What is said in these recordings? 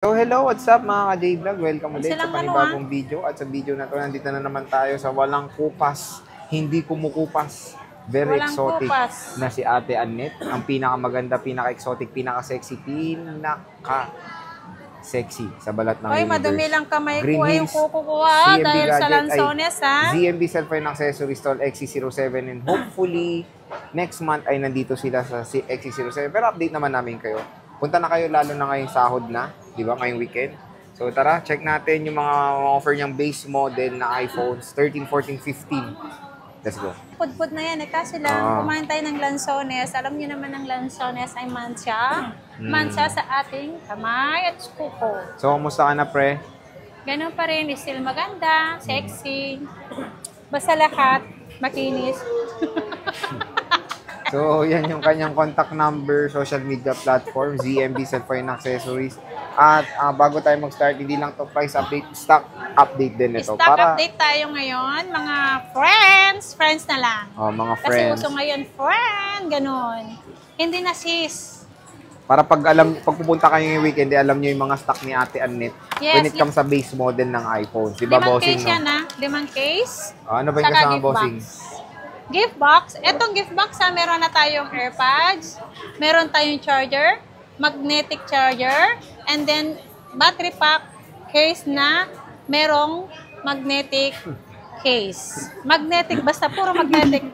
So hello, what's up mga ka-J-Vlog? Welcome ulit sa Silang panibagong video. At sa video na to, nandito na naman tayo sa walang kupas, hindi kumukupas. Very Walang exotic kupas. na si Ate Annette. Ang pinakamaganda, pinaka-exotic, pinaka-sexy, pinaka-sexy sa balat ng Hoy, universe. madumi lang kamay Green ko ay yung Hills, kukuha CMB dahil sa Gadget, Lanzones, ha? ZMB Cellphone Accessories Stall XC07 and hopefully next month ay nandito sila sa XC07. Pero update naman namin kayo. Punta na kayo lalo na ngayong sahod na, di ba, ngayong weekend. So tara, check natin yung mga offer niyang base model na iPhones 13, 14, 15. Let's go. Pudpud na yan. Kasi lang, kumain tayo ng Lanzones. Alam niyo naman ang Lanzones ay mancha. Mancha sa ating kamay at kuko. So, kumusta ka na, pre? Ganun pa rin. Still maganda, sexy. Basta lahat, makinis. So, yan yung kanyang contact number, social media platform, ZMB Cellphone Accessories. At bago tayo mag-start, hindi lang to price update, stock update din ito. Stock update tayo ngayon, mga friends. Friends na lang. Oh, mga Kasi friends. uso ngayon, friend, ganun. Hindi na sis. Para pag pupunta kayo yung weekend, alam nyo yung mga stock ni Ate Annette Yes, when it comes sa base model ng iPhone. Diba, bossing, case yan, ha? 5 case. Ano ba yung Saka kasama, gift bossing? box. Gift box. Etong gift box, ha, meron na tayong AirPods, meron tayong charger, magnetic charger, and then battery pack case na merong magnetic case. Magnetic, basta puro magnetic.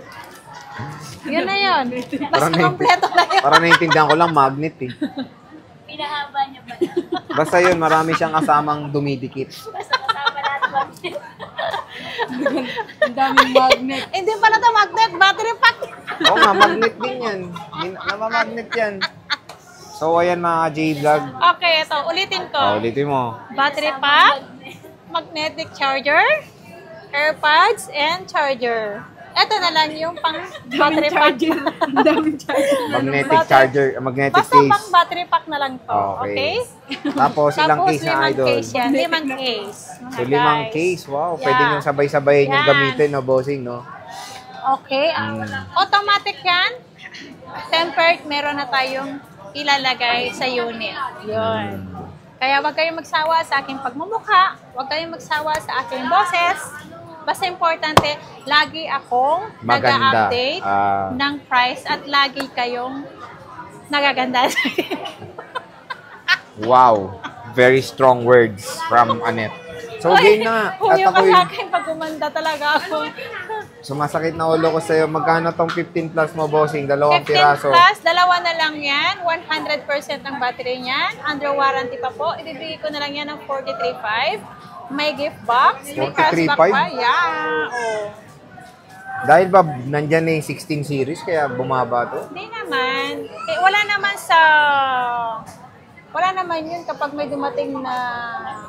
Yun na yun. Basta kompleto na yun. Para naintindihan ko lang, magnet eh. Pinahaba niya ba? Basta yun, marami siyang kasamang dumidikit. Basta kasama lahat magnet. Ang daming magnet. Hindi pala ito magnet, battery pack. Oo nga, magnet din yan. Namamagnet yan. So, ayan mga J-Vlog. Okay, ito. Ulitin ko. Ulitin mo. Battery pack, magnetic charger, AirPods, and charger. Ito na lang yung pang battery pack. Magnetic charger, magnetic Basta case. pang battery pack na lang to. Okay? Tapos, ilang Tapos, case na limang idol? case yan. 5 case. So, 5 case. Wow, pwede nyo sabay-sabayin yung Yan. gamitin, no, bossing, no? Okay. Automatic yan. Tempered, meron na tayong ilalagay sa unit. Yun. Kaya wag kayong magsawa sa aking pagmumukha. Wag kayong magsawa sa aking boses. Basta importante, lagi akong Maganda. nag-update ng price at lagi kayong nagaganda. Wow. Very strong words from Annette. So, game na. Huwag At yung ako'y sa pag umanda talaga ako. sumasakit na ulo ko sa'yo. Magkano tong 15 plus mo, bossing? 2 15 piraso. plus, dalawa na lang yan. 100% ang battery niyan. Under warranty pa po. Ibibigay ko na lang yan ng 43.5. May gift box. May 43.5? cashback pa. Yeah. Oh. Dahil ba nandyan na yung 16 series, kaya bumaba to? Hindi naman. Eh, wala naman yun kapag may dumating na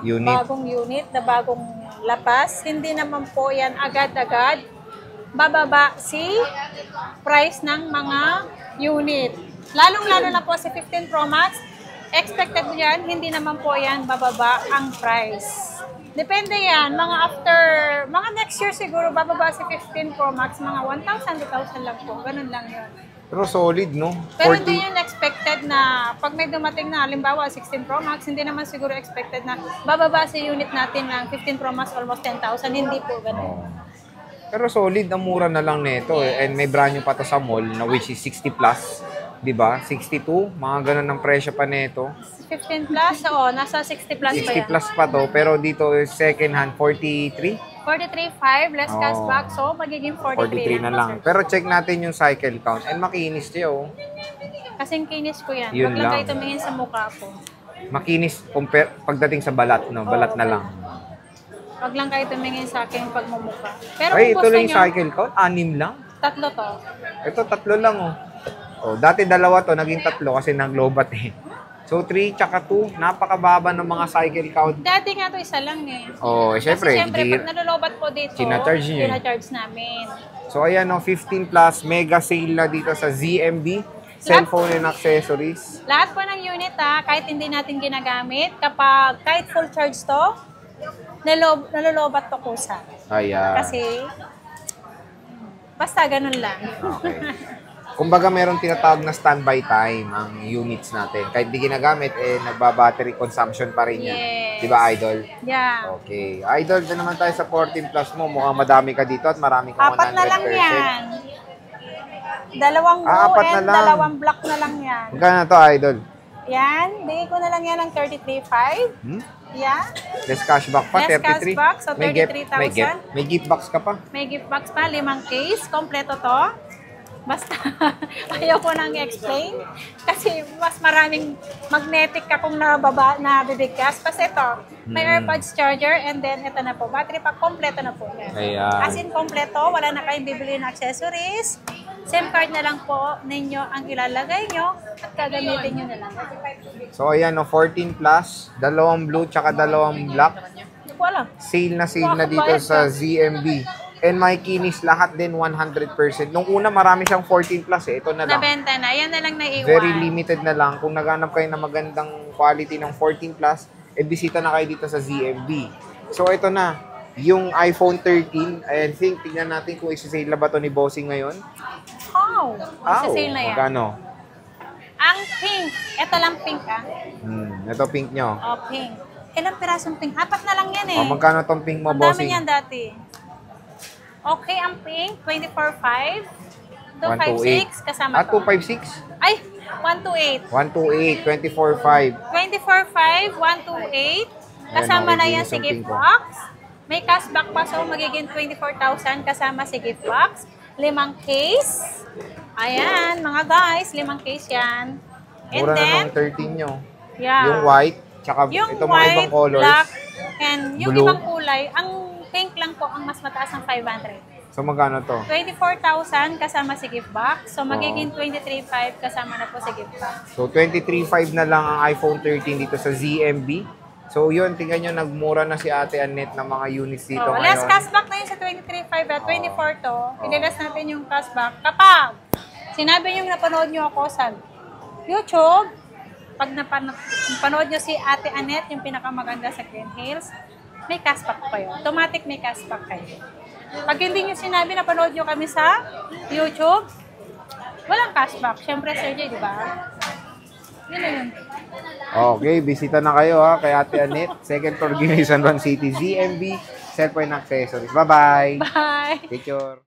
Unit. bagong unit, na bagong lapas. Hindi naman po yan agad-agad bababa si price ng mga unit. Lalong-lalo na po si 15 Pro Max, expected yan, hindi naman po yan bababa ang price. Depende yan, mga next year siguro bababa si 15 Pro Max, mga 1,000, 2,000 lang po, ganun lang yun. Pero solid, no? Pero hindi yun expected na pag may dumating na, halimbawa 16 Pro Max, hindi naman siguro expected na bababa si unit natin ng 15 Pro Max almost 10,000, hindi po ganun. Pero solid, ang mura na lang nito. And may brand new pa to sa mall, na which is 60 plus. Diba? 62, mga ganun ang presyo pa nito. 15 plus, oo, nasa 60 plus pa 60 yan. plus pa to, pero dito second hand, 43? 43.5, less cashback, so magiging 43 na lang. Pero check natin yung cycle count. And makinis siya, oh. Kasing kinis ko yan. Yun Huwag lang lang. kayo tumingin sa mukha ko. Makinis pagdating sa balat, no? Balat na lang. Huwag lang kayo tumingin sa aking pagmumukha. Pero Ay, ito kung gusto lang yung nyo, cycle count. 6 lang. 3 to. Ito, 3 lang, oh. Oh, dati 2 to, naging 3 kasi naglobat eh. So, 3 tsaka 2, napakababa ng mga cycle count. Dati nga to isa lang eh. Oh, syempre, Kasi syempre, pag nalulobat po dito, Chinacharge nyo eh. chinacharge namin. So, ayan, no, 15 plus, mega sale na dito sa ZMB, cellphone and accessories. Lahat po ng unit kahit hindi natin ginagamit, kahit full charge to, nalulobat to kusa. Ayan. Kasi, basta ganun lang. Okay. kumbaga meron tinatawag na standby time ang units natin. Kahit di ginagamit, nagba-battery consumption pa rin yan. Yes. Di ba, Idol? Yeah. Okay. Idol, na naman tayo sa 14 plus mo. Mukhang madami ka dito at marami kang 100%. Apat na lang yan. Dalawang blue apat na and lang. dalawang black na lang yan. Magkano na to, Idol? Yan, bigay ko na lang yan ng 33.5. Hmm? Yeah. Less cashback pa, Less 33. cashback, so May gift, 33,000. may gift box ka pa. May gift box pa, 5 case. Kompleto to. Basta, ayaw ko nang i-explain. Kasi mas maraming magnetic ka kung nabibigkas. Kasi ito, may AirPods charger and then ito na po. Battery pack, kompleto na po. Yan. Ayan. As in, kompleto. Wala na kayong bibili ng accessories. SIM card na lang po ninyo ang ilalagay nyo at gagamitin nyo na lang. So, ayan, no, 14 plus, dalawang blue, tsaka dalawang black. Hindi ko alam. Sale na dito sa ZMB. And my kinis, lahat din 100%. Nung una, marami siyang 14 plus eh. Ito na lang. Nabenta na. Yan na lang naiwan. Very limited na lang. Kung naghanap kayo ng magandang quality ng 14 plus, bisita na kayo dito sa ZMB. So, ito na. Yung iPhone 13, I think, tingnan natin kung isa-sale na ba ito ni Bossing ngayon. How? Isa sale na yan. Magkano? Ang pink. Ito lang pink ah. Ito pink nyo. Oh, pink. Ilang pirasong pink? 4 na lang yan eh. Magkano tong pink mo, Ang dami Bossing? niyan dati. Okay, ang pink, 24.5. 256 kasama to. 256? Ay, 128. 128, 24.5. 24.5, 128. Kasama Ayan, na yan nakikinis si ang gift pink ko. box. May cashback pa, so magiging 24,000 kasama si gift box. 5 case. Ayan, mga guys, 5 case yan. And Mura then, na ng 13 nyo. yeah. Yung white, tsaka Yung ito mga white, ibang colors. black, and yung Blue. ibang kulay, ang pink lang po ang mas mataas ng 500. So magkano to? 24,000 kasama si gift box. So magiging 23,500 kasama na po si gift box. So 23.5 na lang ang iPhone 13 dito sa ZMB. So yun, tingnan nyo, nagmura na si Ate Annette ng mga units dito Oh, ngayon. less cashback na yun sa 23,500 at 24 to. Ililas natin yung cashback. Kapag sinabi nyo napanood nyo ako sa YouTube, pag napanood nyo si Ate Annette, yung pinakamaganda sa Green Hills, may cashback kayo. Automatic may cashback kayo. Pag hindi nyo sinabi napanood nyo kami sa YouTube, walang cashback. Siyempre, Sir J, di ba? Yun na yun. Okay, bisita na kayo ha kay Ate Annette. Second floor, Ginoy, San Juan City, ZMB, Cellphone Accessories. Bye-bye! Bye! Picture!